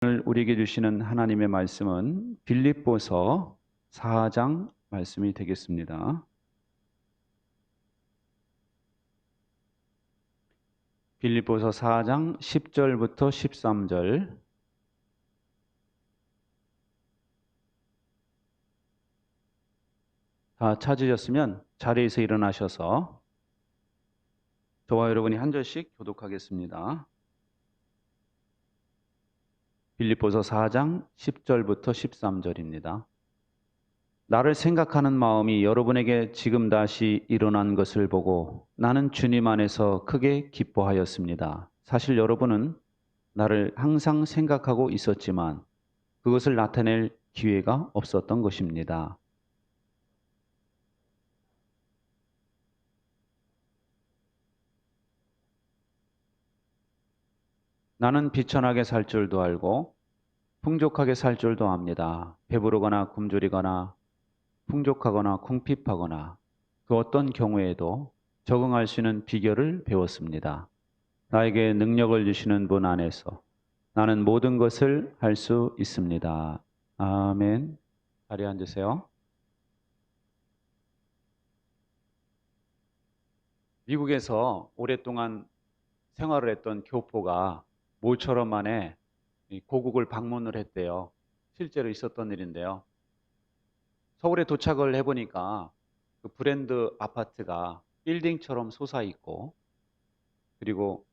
오늘 우리에게 주시는 하나님의 말씀은 빌립보서 4장 말씀이 되겠습니다. 빌립보서 4장 10절부터 13절. 다 찾으셨으면 자리에서 일어나셔서 저와 여러분이 한 절씩 교독하겠습니다. 빌립보서 4장 10절부터 13절입니다. 나를 생각하는 마음이 여러분에게 지금 다시 일어난 것을 보고 나는 주님 안에서 크게 기뻐하였습니다. 사실 여러분은 나를 항상 생각하고 있었지만 그것을 나타낼 기회가 없었던 것입니다. 나는 비천하게 살 줄도 알고 풍족하게 살 줄도 압니다. 배부르거나 굶주리거나 풍족하거나 궁핍하거나 그 어떤 경우에도 적응할 수 있는 비결을 배웠습니다. 나에게 능력을 주시는 분 안에서 나는 모든 것을 할 수 있습니다. 아멘. 자리에 앉으세요. 미국에서 오랫동안 생활을 했던 교포가 모처럼 만에 고국을 방문을 했대요. 실제로 있었던 일인데요. 서울에 도착을 해보니까 그 브랜드 아파트가 빌딩처럼 솟아있고, 그리고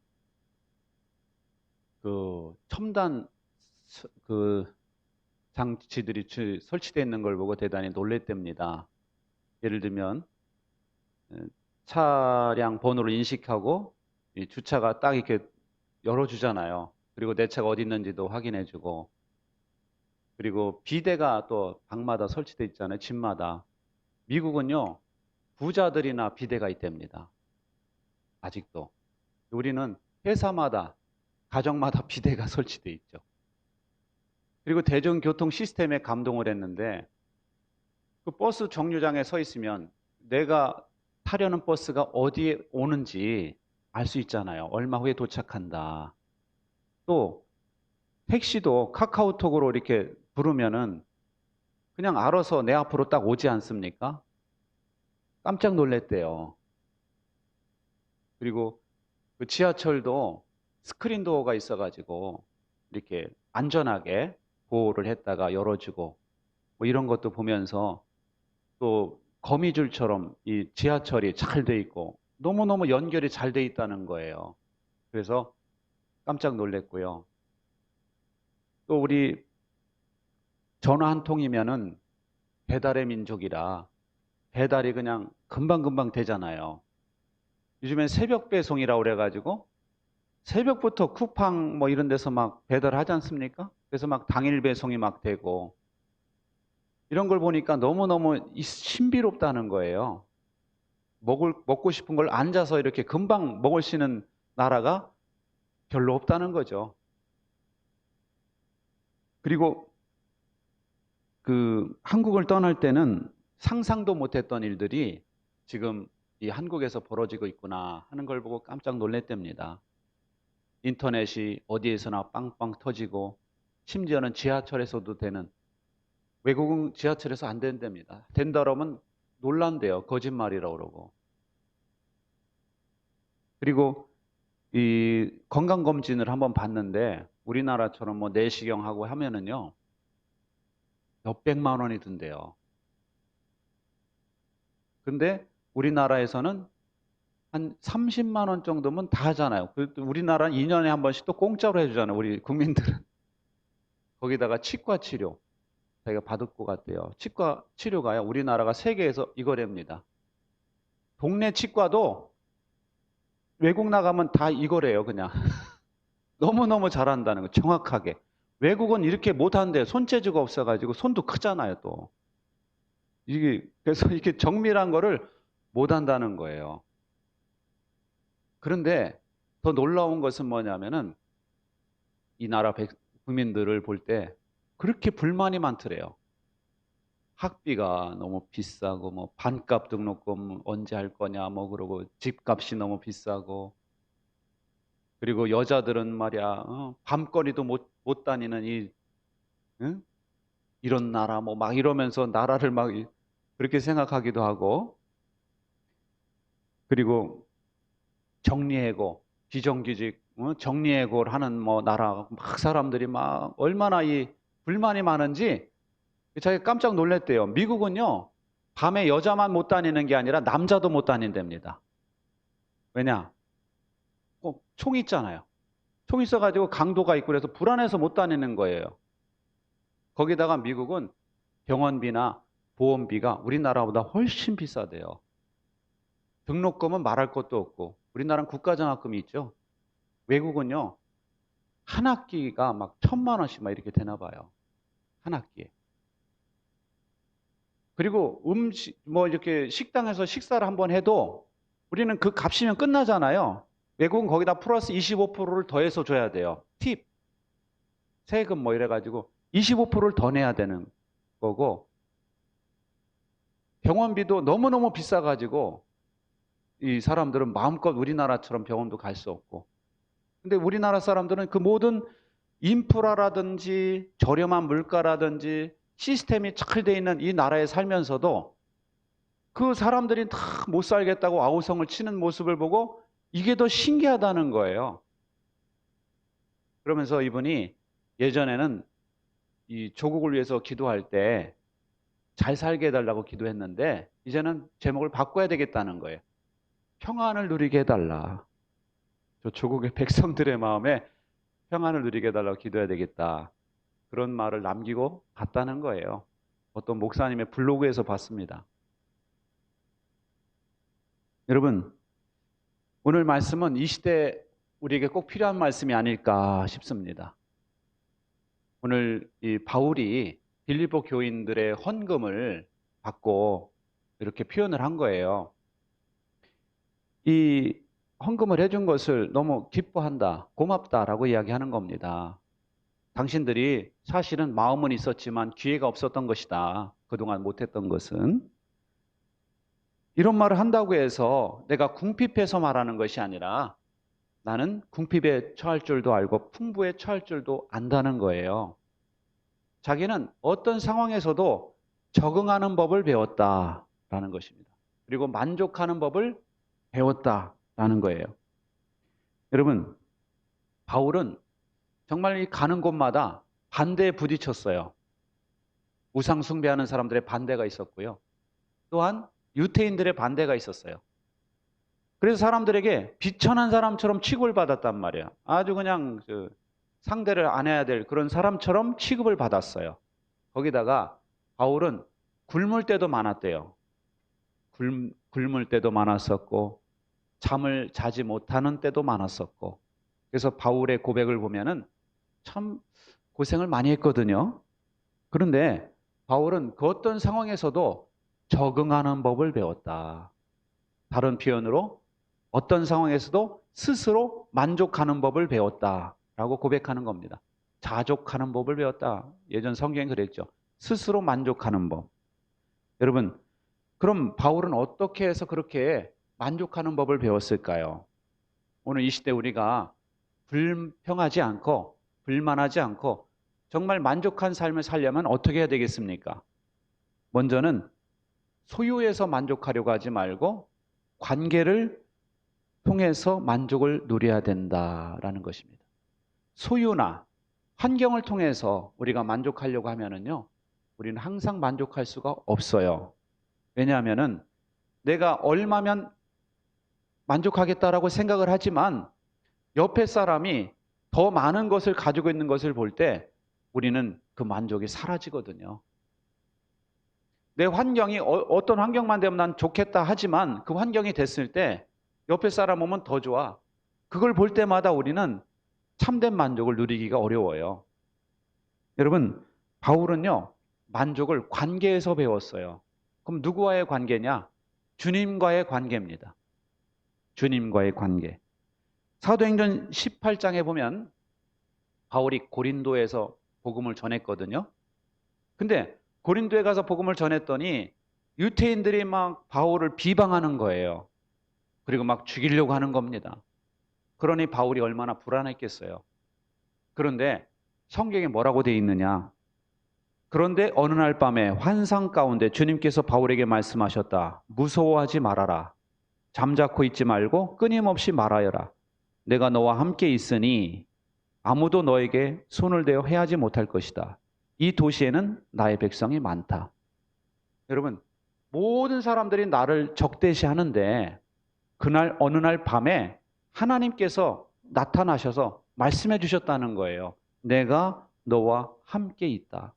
그 첨단 그 장치들이 설치되어 있는 걸 보고 대단히 놀랬답니다. 예를 들면 차량 번호를 인식하고 이 주차가 딱 이렇게 열어주잖아요. 그리고 내 차가 어디 있는지도 확인해주고, 그리고 비대가 또 방마다 설치되어 있잖아요. 집마다. 미국은요, 부자들이나 비대가 있답니다. 아직도. 우리는 회사마다, 가정마다 비대가 설치되어 있죠. 그리고 대중교통 시스템에 감동을 했는데, 그 버스 정류장에 서 있으면 내가 타려는 버스가 어디에 오는지 알 수 있잖아요. 얼마 후에 도착한다. 또 택시도 카카오톡으로 이렇게 부르면은 그냥 알아서 내 앞으로 딱 오지 않습니까? 깜짝 놀랐대요. 그리고 그 지하철도 스크린 도어가 있어가지고 이렇게 안전하게 보호를 했다가 열어주고 뭐 이런 것도 보면서, 또 거미줄처럼 이 지하철이 잘 돼 있고 너무너무 연결이 잘 돼 있다는 거예요. 그래서 깜짝 놀랐고요. 또 우리 전화 한 통이면은 배달의 민족이라 배달이 그냥 금방금방 되잖아요. 요즘엔 새벽 배송이라고 그래가지고 새벽부터 쿠팡 뭐 이런 데서 막 배달하지 않습니까? 그래서 막 당일 배송이 막 되고, 이런 걸 보니까 너무너무 신비롭다는 거예요. 먹고 싶은 걸 앉아서 이렇게 금방 먹을 수 있는 나라가 별로 없다는 거죠. 그리고 그 한국을 떠날 때는 상상도 못했던 일들이 지금 이 한국에서 벌어지고 있구나 하는 걸 보고 깜짝 놀랐답니다. 인터넷이 어디에서나 빵빵 터지고, 심지어는 지하철에서도 되는, 외국은 지하철에서 안 된답니다. 된다 그러면 놀란대요. 거짓말이라고 그러고. 그리고 이 건강검진을 한번 받는데 우리나라처럼 뭐 내시경하고 하면은요, 몇백만 원이 든대요. 근데 우리나라에서는 한 30만 원 정도면 다 하잖아요. 우리나라는 2년에 한 번씩 또 공짜로 해주잖아요. 우리 국민들은. 거기다가 치과 치료 자기가 받을 것 같대요. 치과 치료가요, 우리나라가 세계에서 이거랍니다. 동네 치과도 외국 나가면 다 이거래요, 그냥. 너무너무 잘한다는 거, 정확하게. 외국은 이렇게 못하는데 손재주가 없어가지고 손도 크잖아요, 또. 그래서 이렇게 정밀한 거를 못한다는 거예요. 그런데 더 놀라운 것은 뭐냐면은 이 나라 국민들을 볼 때 그렇게 불만이 많더래요. 학비가 너무 비싸고, 뭐 반값 등록금 언제 할 거냐, 뭐 그러고 집값이 너무 비싸고, 그리고 여자들은 말이야 밤거리도 못 못 다니는 응? 이런 나라 뭐 막 이러면서 나라를 막 그렇게 생각하기도 하고, 그리고 정리해고, 비정규직 정리해고를 하는 뭐 나라 막 사람들이 막 얼마나 이 불만이 많은지 자기가 깜짝 놀랐대요. 미국은요, 밤에 여자만 못 다니는 게 아니라 남자도 못 다닌답니다. 왜냐? 총 있잖아요. 총 있어가지고 강도가 있고 그래서 불안해서 못 다니는 거예요. 거기다가 미국은 병원비나 보험비가 우리나라보다 훨씬 비싸대요. 등록금은 말할 것도 없고, 우리나라는 국가장학금이 있죠. 외국은요, 한 학기가 막 1,000만 원씩 막 이렇게 되나 봐요. 한 학기에. 그리고 뭐 이렇게 식당에서 식사를 한번 해도 우리는 그 값이면 끝나잖아요. 외국은 거기다 플러스 25%를 더해서 줘야 돼요. 팁, 세금 뭐 이래가지고 25%를 더 내야 되는 거고, 병원비도 너무너무 비싸가지고 이 사람들은 마음껏 우리나라처럼 병원도 갈 수 없고. 근데 우리나라 사람들은 그 모든 인프라라든지 저렴한 물가라든지 시스템이 잘 돼 있는 이 나라에 살면서도 그 사람들이 다 못 살겠다고 아우성을 치는 모습을 보고 이게 더 신기하다는 거예요. 그러면서 이분이 예전에는 이 조국을 위해서 기도할 때 잘 살게 해달라고 기도했는데 이제는 제목을 바꿔야 되겠다는 거예요. 평안을 누리게 해달라. 저 조국의 백성들의 마음에 평안을 누리게 해달라고 기도해야 되겠다. 그런 말을 남기고 갔다는 거예요. 어떤 목사님의 블로그에서 봤습니다. 여러분, 오늘 말씀은 이 시대 우리에게 꼭 필요한 말씀이 아닐까 싶습니다. 오늘 이 바울이 빌립보 교인들의 헌금을 받고 이렇게 표현을 한 거예요. 이 헌금을 해준 것을 너무 기뻐한다, 고맙다라고 이야기하는 겁니다. 당신들이 사실은 마음은 있었지만 기회가 없었던 것이다. 그동안 못했던 것은. 이런 말을 한다고 해서 내가 궁핍해서 말하는 것이 아니라 나는 궁핍에 처할 줄도 알고 풍부에 처할 줄도 안다는 거예요. 자기는 어떤 상황에서도 적응하는 법을 배웠다라는 것입니다. 그리고 만족하는 법을 배웠다라는 거예요. 여러분, 바울은 정말 이 가는 곳마다 반대에 부딪혔어요. 우상 숭배하는 사람들의 반대가 있었고요. 또한 유태인들의 반대가 있었어요. 그래서 사람들에게 비천한 사람처럼 취급을 받았단 말이에요. 아주 그냥 상대를 안 해야 될 그런 사람처럼 취급을 받았어요. 거기다가 바울은 굶을 때도 많았대요. 굶을 때도 많았었고 잠을 자지 못하는 때도 많았었고, 그래서 바울의 고백을 보면은 참 고생을 많이 했거든요. 그런데 바울은 그 어떤 상황에서도 적응하는 법을 배웠다. 다른 표현으로 어떤 상황에서도 스스로 만족하는 법을 배웠다라고 고백하는 겁니다. 자족하는 법을 배웠다. 예전 성경에 그랬죠. 스스로 만족하는 법. 여러분, 그럼 바울은 어떻게 해서 그렇게 만족하는 법을 배웠을까요? 오늘 이 시대 우리가 불평하지 않고 불만하지 않고 정말 만족한 삶을 살려면 어떻게 해야 되겠습니까? 먼저는 소유에서 만족하려고 하지 말고 관계를 통해서 만족을 누려야 된다라는 것입니다. 소유나 환경을 통해서 우리가 만족하려고 하면은요, 우리는 항상 만족할 수가 없어요. 왜냐하면은 내가 얼마면 만족하겠다라고 생각을 하지만 옆에 사람이 더 많은 것을 가지고 있는 것을 볼 때 우리는 그 만족이 사라지거든요. 내 환경이 어떤 환경만 되면 난 좋겠다 하지만 그 환경이 됐을 때 옆에 사람 오면 더 좋아. 그걸 볼 때마다 우리는 참된 만족을 누리기가 어려워요. 여러분, 바울은요, 만족을 관계에서 배웠어요. 그럼 누구와의 관계냐? 주님과의 관계입니다. 주님과의 관계. 사도행전 18장에 보면 바울이 고린도에서 복음을 전했거든요. 근데 고린도에 가서 복음을 전했더니 유태인들이 막 바울을 비방하는 거예요. 그리고 막 죽이려고 하는 겁니다. 그러니 바울이 얼마나 불안했겠어요. 그런데 성경에 뭐라고 되어 있느냐? 그런데 어느 날 밤에 환상 가운데 주님께서 바울에게 말씀하셨다. 무서워하지 말아라. 잠자코 있지 말고 끊임없이 말하여라. 내가 너와 함께 있으니 아무도 너에게 손을 대어 해하지 못할 것이다. 이 도시에는 나의 백성이 많다. 여러분, 모든 사람들이 나를 적대시하는데 그날 어느 날 밤에 하나님께서 나타나셔서 말씀해 주셨다는 거예요. 내가 너와 함께 있다.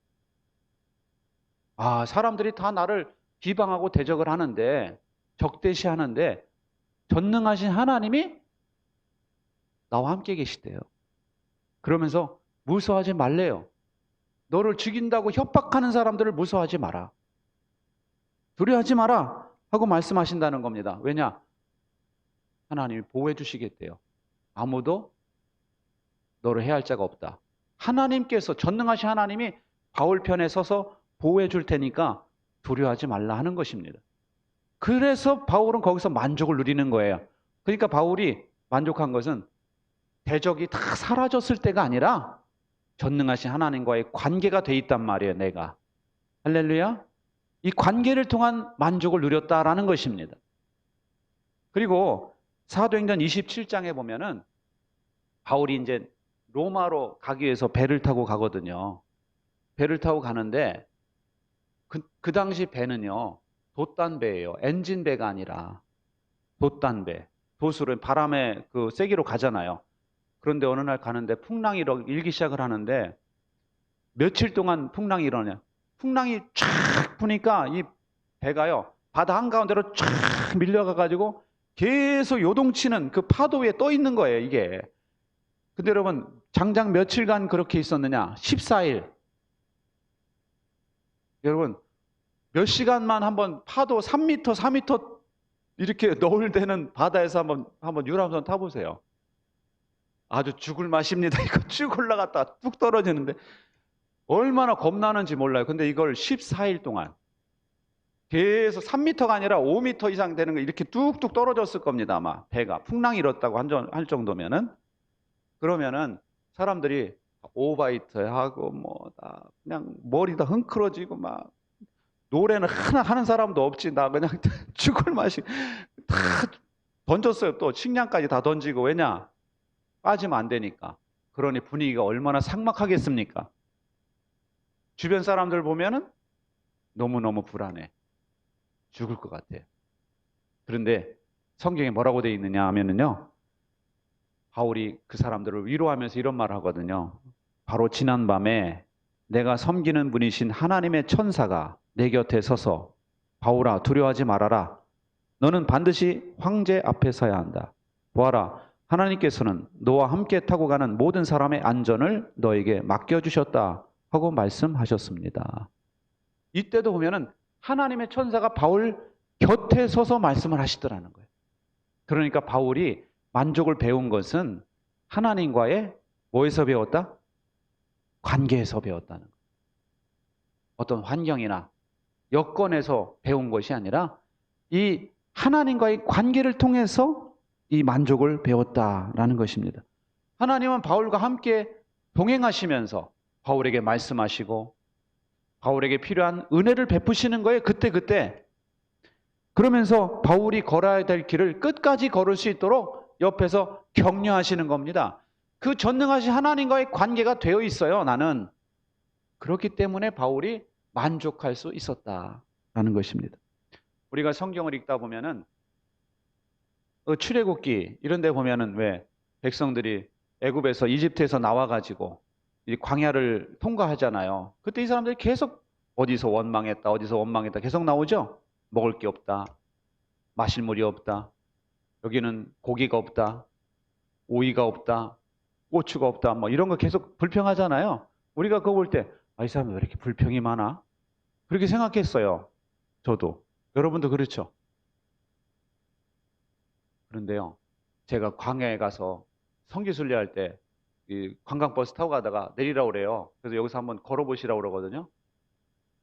아, 사람들이 다 나를 비방하고 대적을 하는데, 적대시하는데 전능하신 하나님이 나와 함께 계시대요. 그러면서 무서워하지 말래요. 너를 죽인다고 협박하는 사람들을 무서워하지 마라. 두려워하지 마라 하고 말씀하신다는 겁니다. 왜냐? 하나님이 보호해 주시겠대요. 아무도 너를 해할 자가 없다. 하나님께서, 전능하신 하나님이 바울 편에 서서 보호해 줄 테니까 두려워하지 말라 하는 것입니다. 그래서 바울은 거기서 만족을 누리는 거예요. 그러니까 바울이 만족한 것은 대적이 다 사라졌을 때가 아니라 전능하신 하나님과의 관계가 돼 있단 말이에요, 내가. 할렐루야. 이 관계를 통한 만족을 누렸다라는 것입니다. 그리고 사도행전 27장에 보면은 바울이 이제 로마로 가기 위해서 배를 타고 가거든요. 배를 타고 가는데 그 당시 배는요, 돛단배예요. 엔진 배가 아니라 돛단배. 돛으로 바람에 그 세기로 가잖아요. 그런데 어느 날 가는데 풍랑이 일기 시작을 하는데 며칠 동안 풍랑이 일어나냐. 풍랑이 쫙 부니까 이 배가요, 바다 한가운데로 쫙 밀려가가지고 계속 요동치는 그 파도 위에 떠 있는 거예요, 이게. 근데 여러분, 장장 며칠간 그렇게 있었느냐? 14일. 여러분, 몇 시간만 한번 파도 3m, 4m 이렇게 너울대는 바다에서 한번 유람선 타보세요. 아주 죽을 맛입니다. 이거 쭉 올라갔다 뚝 떨어지는데 얼마나 겁나는지 몰라요. 근데 이걸 14일 동안 계속 3m가 아니라 5m 이상 되는 거 이렇게 뚝뚝 떨어졌을 겁니다. 아마 배가 풍랑이 일었다고 할 정도면은. 그러면은 사람들이 오바이트 하고 뭐 다 그냥 머리 다 흥크러지고 막 노래는 하나 하는 사람도 없지. 나 그냥 죽을 맛이 다 던졌어요. 또 식량까지 다 던지고. 왜냐? 빠지면 안 되니까. 그러니 분위기가 얼마나 삭막하겠습니까? 주변 사람들 보면은 너무너무 불안해. 죽을 것 같아. 그런데 성경에 뭐라고 되어 있느냐 하면은요, 바울이 그 사람들을 위로하면서 이런 말을 하거든요. 바로 지난밤에 내가 섬기는 분이신 하나님의 천사가 내 곁에 서서 바울아, 두려워하지 말아라. 너는 반드시 황제 앞에 서야 한다. 보아라, 하나님께서는 너와 함께 타고 가는 모든 사람의 안전을 너에게 맡겨주셨다 하고 말씀하셨습니다. 이때도 보면은 하나님의 천사가 바울 곁에 서서 말씀을 하시더라는 거예요. 그러니까 바울이 만족을 배운 것은 하나님과의 뭐에서 배웠다? 관계에서 배웠다는 거예요. 어떤 환경이나 여건에서 배운 것이 아니라 이 하나님과의 관계를 통해서 이 만족을 배웠다라는 것입니다. 하나님은 바울과 함께 동행하시면서 바울에게 말씀하시고 바울에게 필요한 은혜를 베푸시는 거예요. 그때. 그러면서 바울이 걸어야 될 길을 끝까지 걸을 수 있도록 옆에서 격려하시는 겁니다. 그 전능하신 하나님과의 관계가 되어 있어요, 나는. 그렇기 때문에 바울이 만족할 수 있었다라는 것입니다. 우리가 성경을 읽다 보면은 출애굽기 이런 데 보면은 왜 백성들이 애굽에서 이집트에서 나와 가지고 이 광야를 통과하잖아요. 그때 이 사람들이 계속 어디서 원망했다 계속 나오죠. 먹을 게 없다. 마실 물이 없다. 여기는 고기가 없다. 오이가 없다. 고추가 없다. 뭐 이런 거 계속 불평하잖아요. 우리가 그거 볼 때 이 사람 왜 이렇게 불평이 많아? 그렇게 생각했어요. 저도. 여러분도 그렇죠? 그런데요, 제가 광야에 가서 성기 순례할 때 이 관광버스 타고 가다가 내리라고 그래요. 그래서 여기서 한번 걸어보시라고 그러거든요.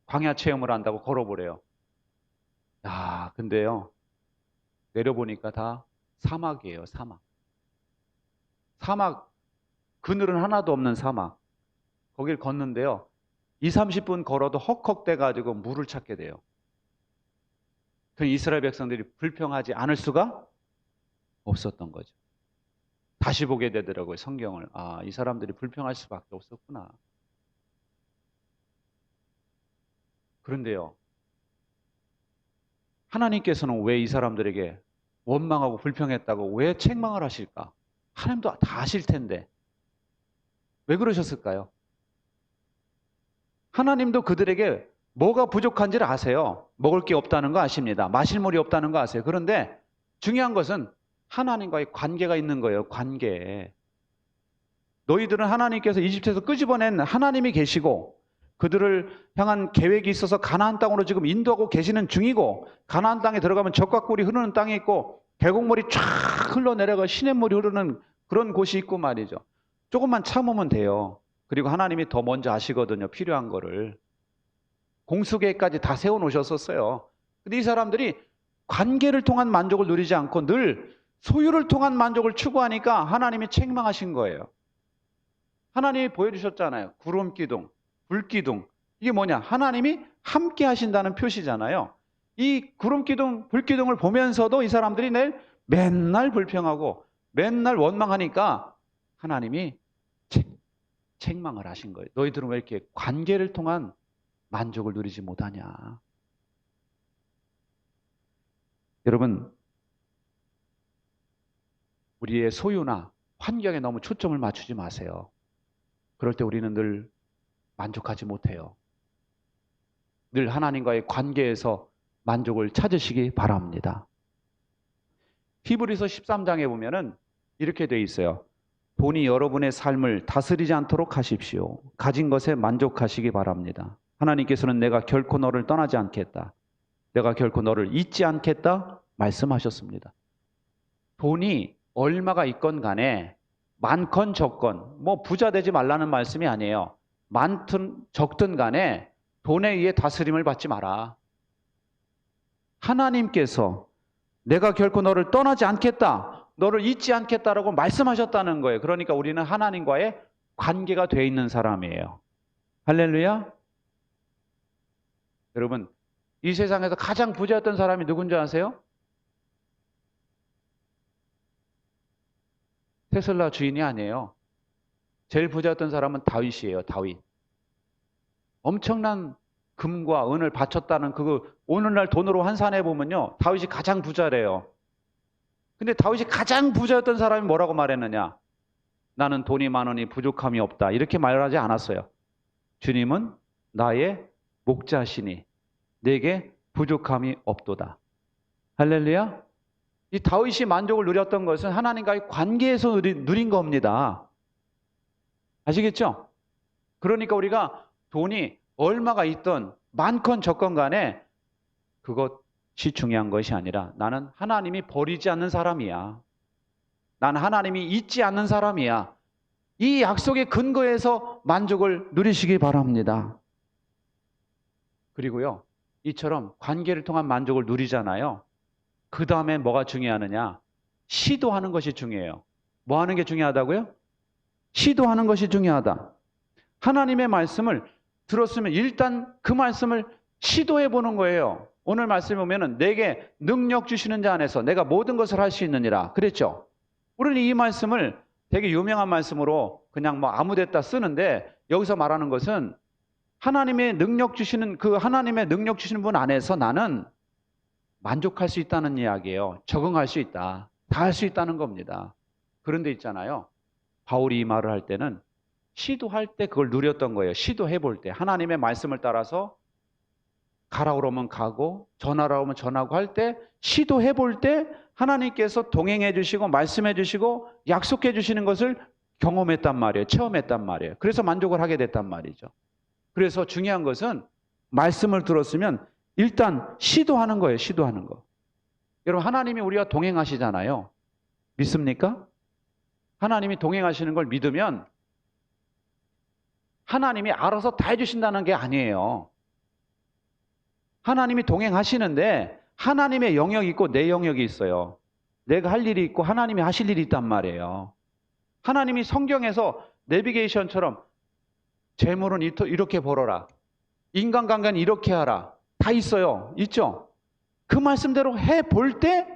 광야 체험을 한다고 걸어보래요. 근데요, 내려보니까 다 사막이에요, 사막. 사막, 그늘은 하나도 없는 사막. 거길 걷는데요. 2, 30분 걸어도 헉헉대가지고 물을 찾게 돼요. 그 이스라엘 백성들이 불평하지 않을 수가 없었던 거죠. 다시 보게 되더라고요, 성경을. 아, 이 사람들이 불평할 수밖에 없었구나. 그런데요, 하나님께서는 왜 이 사람들에게 원망하고 불평했다고 왜 책망을 하실까? 하나님도 다 아실 텐데. 왜 그러셨을까요? 하나님도 그들에게 뭐가 부족한지를 아세요. 먹을 게 없다는 거 아십니다. 마실 물이 없다는 거 아세요. 그런데 중요한 것은 하나님과의 관계가 있는 거예요. 관계. 너희들은 하나님께서 이집트에서 끄집어낸 하나님이 계시고 그들을 향한 계획이 있어서 가나안 땅으로 지금 인도하고 계시는 중이고 가나안 땅에 들어가면 젖과 꿀이 흐르는 땅이 있고 계곡물이 쫙 흘러내려가 시냇물이 흐르는 그런 곳이 있고 말이죠. 조금만 참으면 돼요. 그리고 하나님이 더 먼저 아시거든요. 필요한 거를. 공수계획까지 다 세워놓으셨었어요. 근데 이 사람들이 관계를 통한 만족을 누리지 않고 늘 소유를 통한 만족을 추구하니까 하나님이 책망하신 거예요. 하나님이 보여주셨잖아요. 구름 기둥, 불 기둥. 이게 뭐냐? 하나님이 함께 하신다는 표시잖아요. 이 구름 기둥, 불 기둥을 보면서도 이 사람들이 맨날 불평하고 맨날 원망하니까 하나님이 책망을 하신 거예요. 너희들은 왜 이렇게 관계를 통한 만족을 누리지 못하냐? 여러분, 우리의 소유나 환경에 너무 초점을 맞추지 마세요. 그럴 때 우리는 늘 만족하지 못해요. 늘 하나님과의 관계에서 만족을 찾으시기 바랍니다. 히브리서 13장에 보면은 이렇게 돼 있어요. 돈이 여러분의 삶을 다스리지 않도록 하십시오. 가진 것에 만족하시기 바랍니다. 하나님께서는 내가 결코 너를 떠나지 않겠다. 내가 결코 너를 잊지 않겠다 말씀하셨습니다. 돈이 얼마가 있건 간에 많건 적건 뭐 부자 되지 말라는 말씀이 아니에요. 많든 적든 간에 돈에 의해 다스림을 받지 마라. 하나님께서 내가 결코 너를 떠나지 않겠다. 너를 잊지 않겠다라고 말씀하셨다는 거예요. 그러니까 우리는 하나님과의 관계가 돼 있는 사람이에요. 할렐루야. 여러분, 이 세상에서 가장 부자였던 사람이 누군지 아세요? 테슬라 주인이 아니에요. 제일 부자였던 사람은 다윗이에요. 다윗. 엄청난 금과 은을 바쳤다는 그거 오늘날 돈으로 환산해 보면요. 다윗이 가장 부자래요. 근데 다윗이 가장 부자였던 사람이 뭐라고 말했느냐? 나는 돈이 많으니 부족함이 없다. 이렇게 말하지 않았어요. 주님은 나의 목자시니 내게 부족함이 없도다. 할렐루야. 이 다윗이 만족을 누렸던 것은 하나님과의 관계에서 누린 겁니다. 아시겠죠? 그러니까 우리가 돈이 얼마가 있든 많건 적건 간에 그것이 중요한 것이 아니라 나는 하나님이 버리지 않는 사람이야. 나는 하나님이 잊지 않는 사람이야. 이 약속의 근거에서 만족을 누리시기 바랍니다. 그리고요, 이처럼 관계를 통한 만족을 누리잖아요. 그 다음에 뭐가 중요하느냐? 시도하는 것이 중요해요. 뭐 하는 게 중요하다고요? 시도하는 것이 중요하다. 하나님의 말씀을 들었으면 일단 그 말씀을 시도해 보는 거예요. 오늘 말씀에 보면은 내게 능력 주시는 자 안에서 내가 모든 것을 할 수 있느니라 그랬죠. 우리는 이 말씀을 되게 유명한 말씀으로 그냥 뭐 아무 데다 쓰는데 여기서 말하는 것은 하나님의 능력 주시는 그 하나님의 능력 주시는 분 안에서 나는 만족할 수 있다는 이야기예요. 적응할 수 있다. 다 할 수 있다는 겁니다. 그런데 있잖아요. 바울이 이 말을 할 때는 시도할 때 그걸 누렸던 거예요. 시도해 볼 때. 하나님의 말씀을 따라서 가라 그러면 가고 전하라 그러면 전하고 할 때 시도해 볼 때 하나님께서 동행해 주시고 말씀해 주시고 약속해 주시는 것을 경험했단 말이에요. 체험했단 말이에요. 그래서 만족을 하게 됐단 말이죠. 그래서 중요한 것은 말씀을 들었으면 일단 시도하는 거예요. 시도하는 거. 여러분 하나님이 우리와 동행하시잖아요. 믿습니까? 하나님이 동행하시는 걸 믿으면 하나님이 알아서 다 해주신다는 게 아니에요. 하나님이 동행하시는데 하나님의 영역이 있고 내 영역이 있어요. 내가 할 일이 있고 하나님이 하실 일이 있단 말이에요. 하나님이 성경에서 내비게이션처럼 재물은 이렇게 벌어라. 인간관계는 이렇게 하라. 다 있어요. 있죠? 그 말씀대로 해볼 때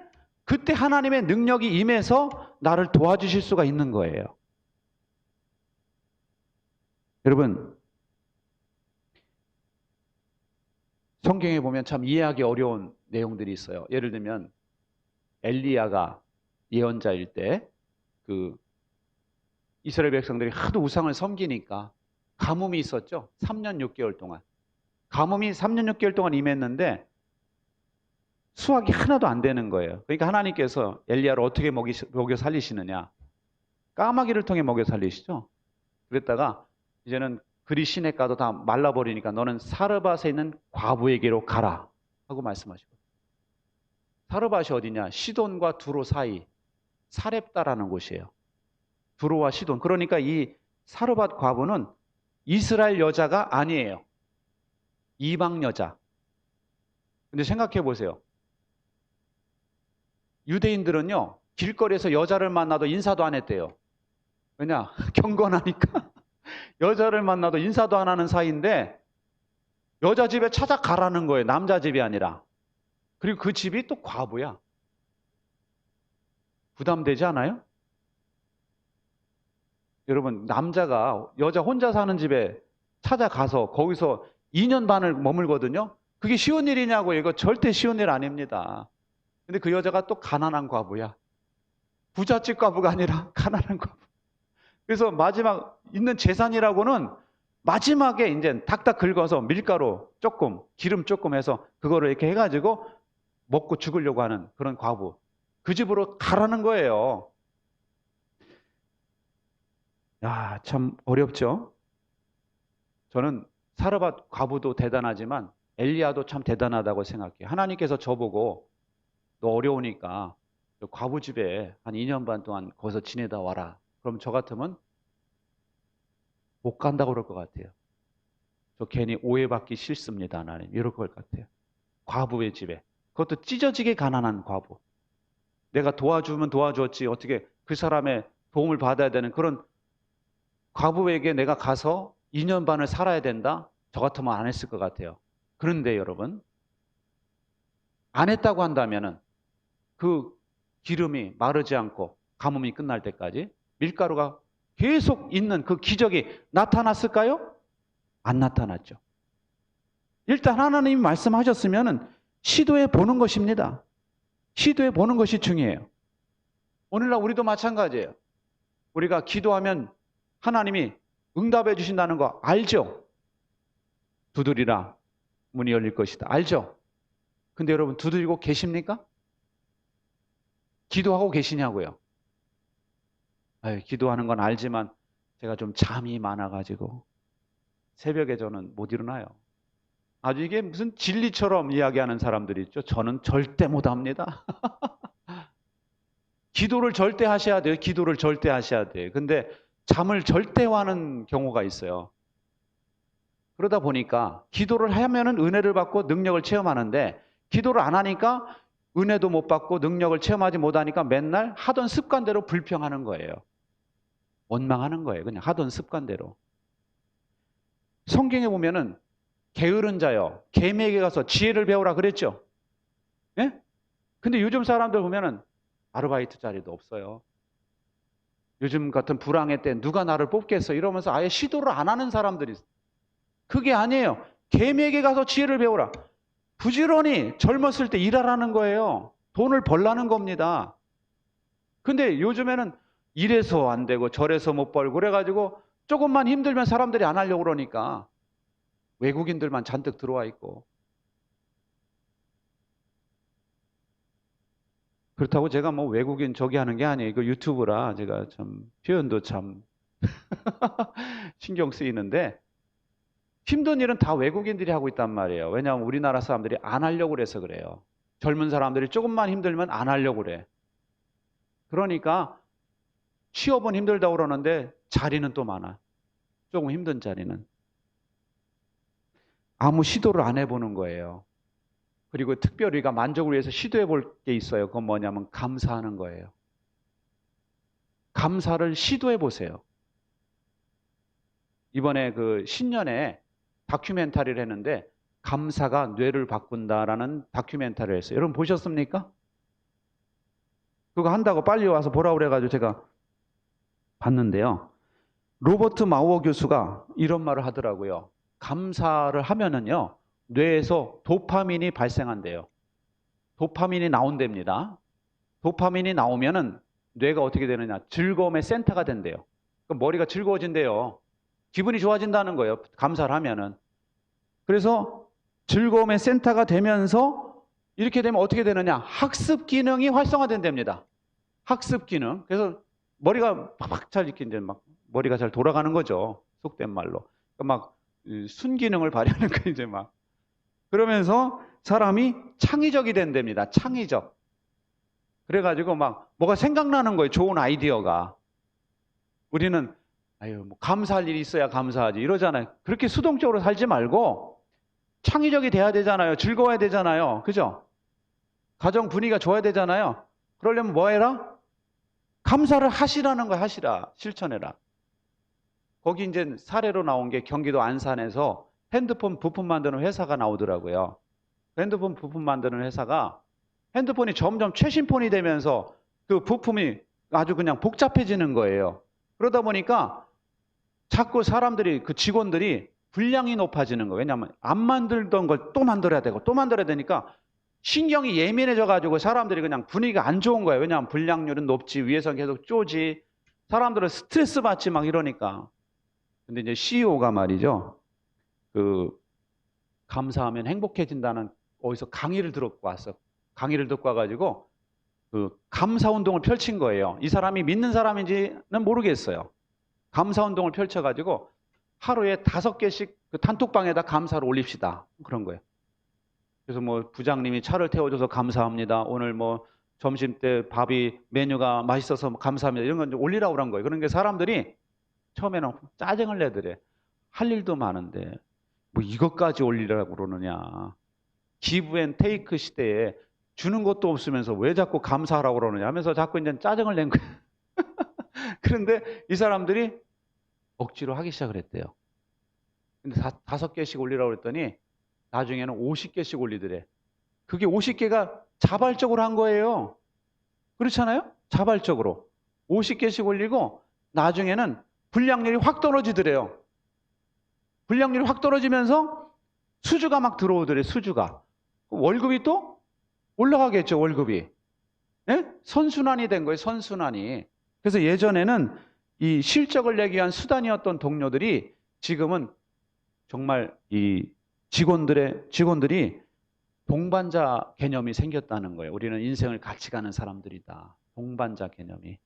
그때 하나님의 능력이 임해서 나를 도와주실 수가 있는 거예요. 여러분, 성경에 보면 참 이해하기 어려운 내용들이 있어요. 예를 들면 엘리야가 예언자일 때 그 이스라엘 백성들이 하도 우상을 섬기니까 가뭄이 있었죠. 3년 6개월 동안. 가뭄이 3년 6개월 동안 임했는데 수확이 하나도 안 되는 거예요. 그러니까 하나님께서 엘리야를 어떻게 먹여 살리시느냐. 까마귀를 통해 먹여 살리시죠. 그랬다가 이제는 그리 시냇가도 다 말라버리니까 너는 사르밧에 있는 과부에게로 가라 하고 말씀하시고. 사르밧이 어디냐? 시돈과 두로 사이 사렙다라는 곳이에요. 두로와 시돈. 그러니까 이 사르밧 과부는 이스라엘 여자가 아니에요. 이방 여자. 근데 생각해 보세요. 유대인들은요, 길거리에서 여자를 만나도 인사도 안 했대요. 왜냐? 경건하니까. 여자를 만나도 인사도 안 하는 사이인데 여자 집에 찾아가라는 거예요. 남자 집이 아니라. 그리고 그 집이 또 과부야. 부담되지 않아요? 여러분, 남자가 여자 혼자 사는 집에 찾아가서 거기서 2년 반을 머물거든요. 그게 쉬운 일이냐고요. 이거 절대 쉬운 일 아닙니다. 근데 그 여자가 또 가난한 과부야. 부잣집 과부가 아니라 가난한 과부. 그래서 마지막 있는 재산이라고는 마지막에 이제 닥닥 긁어서 밀가루 조금, 기름 조금 해서 그거를 이렇게 해가지고 먹고 죽으려고 하는 그런 과부. 그 집으로 가라는 거예요. 야, 참 어렵죠? 저는 사르밧 과부도 대단하지만 엘리야도 참 대단하다고 생각해요. 하나님께서 저보고 너 어려우니까 과부 집에 한 2년 반 동안 거기서 지내다 와라. 그럼 저 같으면 못 간다고 그럴 것 같아요. 저 괜히 오해받기 싫습니다, 하나님. 이럴 것 같아요. 과부의 집에. 그것도 찢어지게 가난한 과부. 내가 도와주면 도와줬지 어떻게 그 사람의 도움을 받아야 되는 그런 과부에게 내가 가서 2년 반을 살아야 된다? 저 같으면 안 했을 것 같아요. 그런데 여러분, 안 했다고 한다면은 그 기름이 마르지 않고 가뭄이 끝날 때까지 밀가루가 계속 있는 그 기적이 나타났을까요? 안 나타났죠. 일단 하나님이 말씀하셨으면은 시도해 보는 것입니다. 시도해 보는 것이 중요해요. 오늘날 우리도 마찬가지예요. 우리가 기도하면 하나님이 응답해 주신다는 거 알죠? 두드리라 문이 열릴 것이다. 알죠? 근데 여러분 두드리고 계십니까? 기도하고 계시냐고요? 기도하는 건 알지만 제가 좀 잠이 많아가지고 새벽에 저는 못 일어나요. 아주 이게 무슨 진리처럼 이야기하는 사람들이 있죠. 저는 절대 못합니다. 기도를 절대 하셔야 돼요. 기도를 절대 하셔야 돼요. 근데 잠을 절대화하는 경우가 있어요. 그러다 보니까 기도를 하면은 은혜를 받고 능력을 체험하는데 기도를 안 하니까 은혜도 못 받고 능력을 체험하지 못하니까 맨날 하던 습관대로 불평하는 거예요. 원망하는 거예요. 그냥 하던 습관대로. 성경에 보면은 게으른 자여 개미에게 가서 지혜를 배우라 그랬죠. 예? 근데 요즘 사람들 보면은 아르바이트 자리도 없어요. 요즘 같은 불황의 때 누가 나를 뽑겠어 이러면서 아예 시도를 안 하는 사람들이 있어요. 그게 아니에요. 개미에게 가서 지혜를 배우라. 부지런히 젊었을 때 일하라는 거예요. 돈을 벌라는 겁니다. 근데 요즘에는 이래서 안 되고 저래서 못 벌고 그래가지고 조금만 힘들면 사람들이 안 하려고 그러니까 외국인들만 잔뜩 들어와 있고. 그렇다고 제가 뭐 외국인 저기 하는 게 아니에요. 이거 유튜브라 제가 참 표현도 참 신경 쓰이는데 힘든 일은 다 외국인들이 하고 있단 말이에요. 왜냐하면 우리나라 사람들이 안 하려고 그래서 그래요. 젊은 사람들이 조금만 힘들면 안 하려고 그래. 그러니까 취업은 힘들다고 그러는데 자리는 또 많아. 조금 힘든 자리는. 아무 시도를 안 해보는 거예요. 그리고 특별히 우리가 만족을 위해서 시도해 볼 게 있어요. 그건 뭐냐면 감사하는 거예요. 감사를 시도해 보세요. 이번에 그 신년에 다큐멘터리를 했는데 감사가 뇌를 바꾼다라는 다큐멘터리를 했어요. 여러분 보셨습니까? 그거 한다고 빨리 와서 보라고 그래가지고 제가 봤는데요. 로버트 마우어 교수가 이런 말을 하더라고요. 감사를 하면은요, 뇌에서 도파민이 발생한대요. 도파민이 나온답니다. 도파민이 나오면은 뇌가 어떻게 되느냐? 즐거움의 센터가 된대요. 그럼 머리가 즐거워진대요. 기분이 좋아진다는 거예요. 감사를 하면은. 그래서 즐거움의 센터가 되면서 이렇게 되면 어떻게 되느냐? 학습 기능이 활성화된답니다. 학습 기능. 그래서 머리가 팍팍 잘 이렇게 이제 막 머리가 잘 돌아가는 거죠. 속된 말로. 그러니까 막 순기능을 발휘하는 거 이제 막. 그러면서 사람이 창의적이 된답니다. 창의적. 그래가지고 막 뭐가 생각나는 거예요. 좋은 아이디어가. 우리는 아유 뭐 감사할 일이 있어야 감사하지 이러잖아요. 그렇게 수동적으로 살지 말고 창의적이 돼야 되잖아요. 즐거워야 되잖아요. 그죠? 가정 분위기가 좋아야 되잖아요. 그러려면 뭐 해라? 감사를 하시라는 거 하시라. 실천해라. 거기 이제 사례로 나온 게 경기도 안산에서 핸드폰 부품 만드는 회사가 나오더라고요. 핸드폰 부품 만드는 회사가 핸드폰이 점점 최신폰이 되면서 그 부품이 아주 그냥 복잡해지는 거예요. 그러다 보니까 자꾸 사람들이 그 직원들이 분량이 높아지는 거예요. 왜냐하면 안 만들던 걸 또 만들어야 되고 또 만들어야 되니까 신경이 예민해져 가지고 사람들이 그냥 분위기가 안 좋은 거예요. 왜냐하면 분량률은 높지 위에서 계속 쪼지 사람들은 스트레스 받지 막 이러니까. 근데 이제 CEO가 말이죠. 그 감사하면 행복해진다는 어디서 강의를 듣고 왔어. 강의를 듣고 와가지고 그 감사 운동을 펼친 거예요. 이 사람이 믿는 사람인지는 모르겠어요. 감사 운동을 펼쳐가지고 하루에 5개씩 그 단톡방에다 감사를 올립시다. 그런 거예요. 그래서 뭐 부장님이 차를 태워줘서 감사합니다. 오늘 뭐 점심 때 밥이 메뉴가 맛있어서 감사합니다. 이런 건 올리라고 그런 거예요. 그런 게 사람들이 처음에는 짜증을 내더래. 할 일도 많은데 뭐 이것까지 올리라고 그러느냐. 기브 앤 테이크 시대에 주는 것도 없으면서 왜 자꾸 감사하라고 그러느냐 하면서 자꾸 이제 짜증을 낸 거예요. 그런데 이 사람들이 억지로 하기 시작을 했대요. 근데 5개씩 올리라고 그랬더니 나중에는 50개씩 올리더래. 그게 50개가 자발적으로 한 거예요. 그렇잖아요? 자발적으로. 50개씩 올리고 나중에는 분량률이 확 떨어지더래요. 분량률이 확 떨어지면서 수주가 막 들어오더래, 수주가. 월급이 또 올라가겠죠, 월급이. 예? 선순환이 된 거예요, 선순환이. 그래서 예전에는 이 실적을 내기 위한 수단이었던 동료들이 지금은 정말 이 직원들이 동반자 개념이 생겼다는 거예요. 우리는 인생을 같이 가는 사람들이다. 동반자 개념이.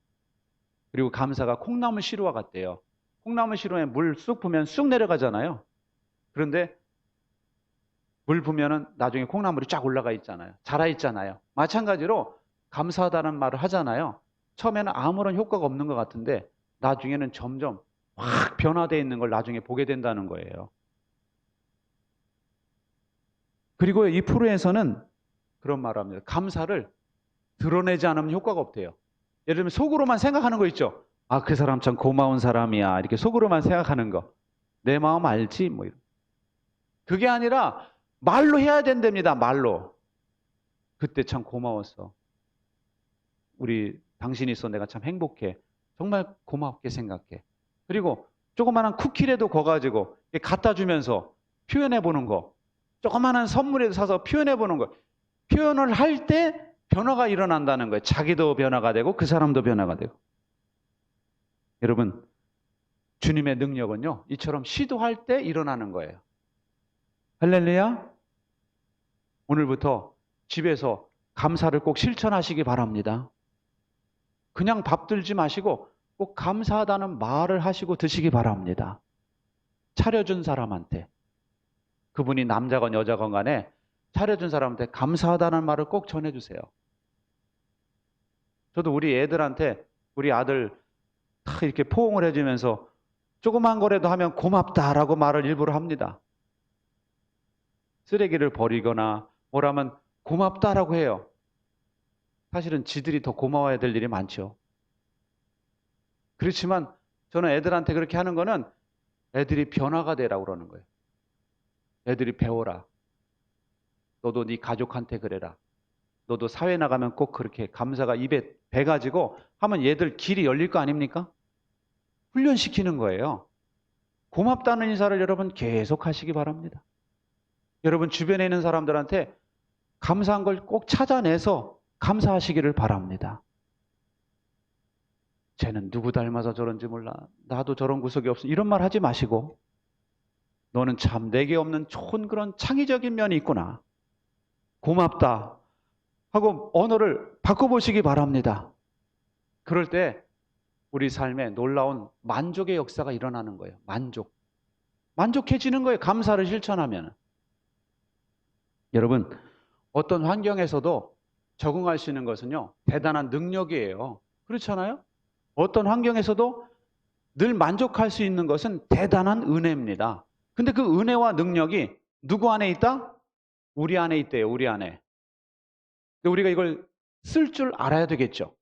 그리고 감사가 콩나물 시루와 같대요. 콩나물 시루에 물 쑥 부으면 쑥 내려가잖아요. 그런데 물 부으면은 나중에 콩나물이 쫙 올라가 있잖아요. 자라 있잖아요. 마찬가지로 감사하다는 말을 하잖아요. 처음에는 아무런 효과가 없는 것 같은데 나중에는 점점 확 변화되어 있는 걸 나중에 보게 된다는 거예요. 그리고 이 프로에서는 그런 말을 합니다. 감사를 드러내지 않으면 효과가 없대요. 예를 들면 속으로만 생각하는 거 있죠. 아, 그 사람 참 고마운 사람이야. 이렇게 속으로만 생각하는 거. 내 마음 알지? 뭐 이런. 그게 아니라 말로 해야 된답니다. 말로. 그때 참 고마웠어. 우리 당신이 있어 내가 참 행복해. 정말 고맙게 생각해. 그리고 조그마한 쿠키라도 거가지고 갖다 주면서 표현해 보는 거. 조그마한 선물에도 사서 표현해 보는 거. 표현을 할 때 변화가 일어난다는 거예요. 자기도 변화가 되고 그 사람도 변화가 되고. 여러분, 주님의 능력은요. 이처럼 시도할 때 일어나는 거예요. 할렐루야. 오늘부터 집에서 감사를 꼭 실천하시기 바랍니다. 그냥 밥 들지 마시고 꼭 감사하다는 말을 하시고 드시기 바랍니다. 차려준 사람한테. 그분이 남자건 여자건 간에 차려준 사람한테 감사하다는 말을 꼭 전해주세요. 저도 우리 애들한테 우리 아들 다 이렇게 포옹을 해주면서 조그만 거라도 하면 고맙다라고 말을 일부러 합니다. 쓰레기를 버리거나 뭐라면 고맙다라고 해요. 사실은 지들이 더 고마워야 될 일이 많죠. 그렇지만 저는 애들한테 그렇게 하는 거는 애들이 변화가 되라고 그러는 거예요. 애들이 배워라. 너도 네 가족한테 그래라. 너도 사회 나가면 꼭 그렇게 감사가 입에 배가지고 하면 얘들 길이 열릴 거 아닙니까? 훈련시키는 거예요. 고맙다는 인사를 여러분 계속 하시기 바랍니다. 여러분 주변에 있는 사람들한테 감사한 걸 꼭 찾아내서 감사하시기를 바랍니다. 쟤는 누구 닮아서 저런지 몰라. 나도 저런 구석이 없어. 이런 말 하지 마시고 너는 참 내게 없는 좋은 그런 창의적인 면이 있구나. 고맙다 하고 언어를 바꿔보시기 바랍니다. 그럴 때 우리 삶에 놀라운 만족의 역사가 일어나는 거예요. 만족해지는 거예요. 감사를 실천하면. 여러분, 어떤 환경에서도 적응할 수 있는 것은요, 대단한 능력이에요. 그렇잖아요? 어떤 환경에서도 늘 만족할 수 있는 것은 대단한 은혜입니다. 근데 그 은혜와 능력이 누구 안에 있다? 우리 안에 있대요, 우리 안에. 근데 우리가 이걸 쓸 줄 알아야 되겠죠.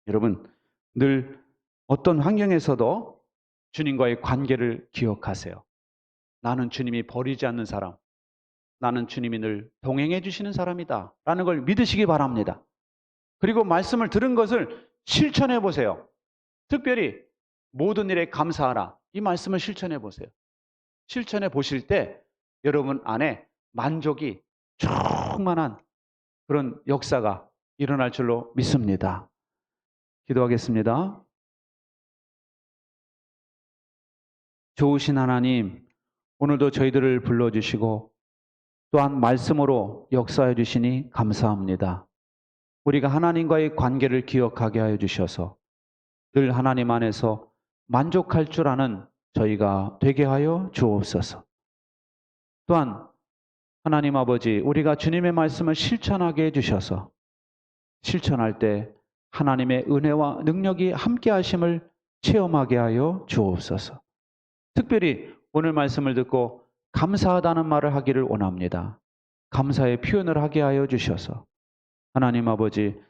여러분, 늘 어떤 환경에서도 주님과의 관계를 기억하세요. 나는 주님이 버리지 않는 사람. 나는 주님이 늘 동행해 주시는 사람이다. 라는 걸 믿으시기 바랍니다. 그리고 말씀을 들은 것을 실천해 보세요. 특별히 모든 일에 감사하라. 이 말씀을 실천해 보세요. 실천해 보실 때 여러분 안에 만족이 충만한 그런 역사가 일어날 줄로 믿습니다. 기도하겠습니다. 좋으신 하나님, 오늘도 저희들을 불러주시고 또한 말씀으로 역사해 주시니 감사합니다. 우리가 하나님과의 관계를 기억하게 하여 주셔서 늘 하나님 안에서 만족할 줄 아는 저희가 되게 하여 주옵소서. 또한 하나님 아버지, 우리가 주님의 말씀을 실천하게 해주셔서 실천할 때 하나님의 은혜와 능력이 함께 하심을 체험하게 하여 주옵소서. 특별히 오늘 말씀을 듣고 감사하다는 말을 하기를 원합니다. 감사의 표현을 하게 하여 주셔서 하나님 아버지,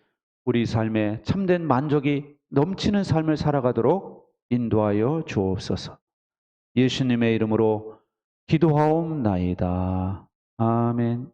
우리 삶에 참된 만족이 넘치는 삶을 살아가도록 인도하여 주옵소서. 예수님의 이름으로 기도하옵나이다. 아멘.